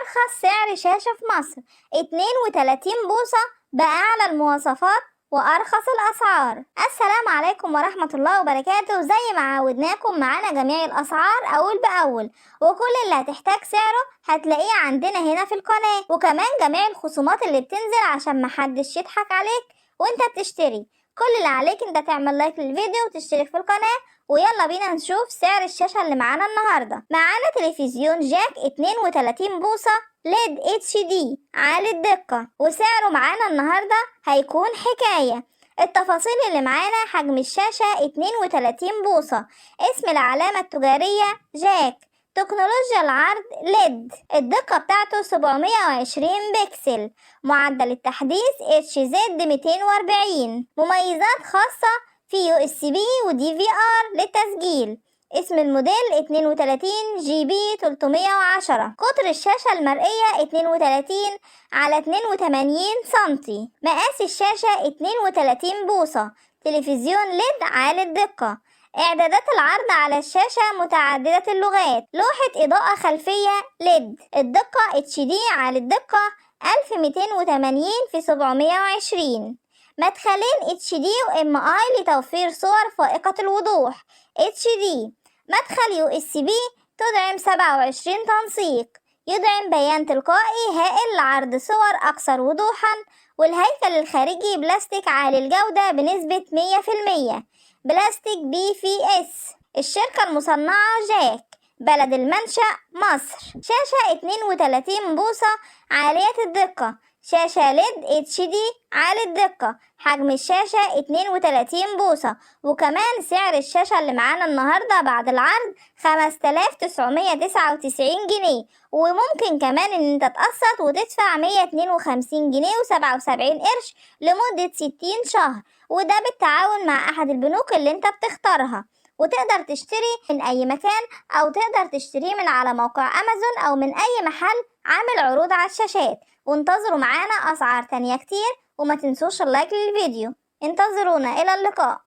أرخص سعر شاشة في مصر 32 بوصة بأعلى المواصفات وأرخص الأسعار. السلام عليكم ورحمة الله وبركاته. زي ما عودناكم معانا جميع الأسعار أول بأول، وكل اللي هتحتاج سعره هتلاقيه عندنا هنا في القناة، وكمان جميع الخصومات اللي بتنزل عشان محدش يضحك عليك وانت بتشتري. كل اللي عليك انت تعمل لايك للفيديو وتشترك في القناة. ويلا بينا نشوف سعر الشاشة اللي معانا النهاردة. معانا تلفزيون جاك 32 بوصة LED HD عالي الدقة، وسعره معانا النهاردة هيكون حكاية. التفاصيل اللي معانا: حجم الشاشة 32 بوصة، اسم العلامة التجارية جاك، تكنولوجيا العرض LED، الدقة بتاعته 720 بكسل، معدل التحديث HZ 240، مميزات خاصة في USB و DVR للتسجيل، اسم الموديل 32 GB 310، قطر الشاشة المرئية 32 على 82 سنتي، مقاس الشاشة 32 بوصة، تلفزيون LED عالي الدقة. إعدادات العرض على الشاشة متعددة اللغات، لوحة إضاءة خلفية LED، الدقة HD عالي الدقة 1280 في 720، مدخلين HD و MI لتوفير صور فائقة الوضوح HD، مدخل USB تدعم 27 تنسيق، يدعم بيان تلقائي هائل لعرض صور أكثر وضوحا، والهيكل الخارجي بلاستيك عالي الجودة بنسبة 100%، بلاستيك BFS. الشركة المصنعة جاك، بلد المنشأ مصر. شاشة 32 بوصة عالية الدقة، شاشة LED HD عالي الدقة، حجم الشاشة 32 بوصة، وكمان سعر الشاشة اللي معانا النهاردة بعد العرض 5999 جنيه، وممكن كمان ان انت تقسط وتدفع 152 جنيه و77 قرش لمدة 60 شهر، وده بالتعاون مع أحد البنوك اللي انت بتختارها. وتقدر تشتري من أي مكان، أو تقدر تشتريه من على موقع أمازون أو من أي محل عامل عروض على الشاشات. وانتظروا معانا أسعار تانية كتير، وما تنسوش اللايك للفيديو. انتظرونا، إلى اللقاء.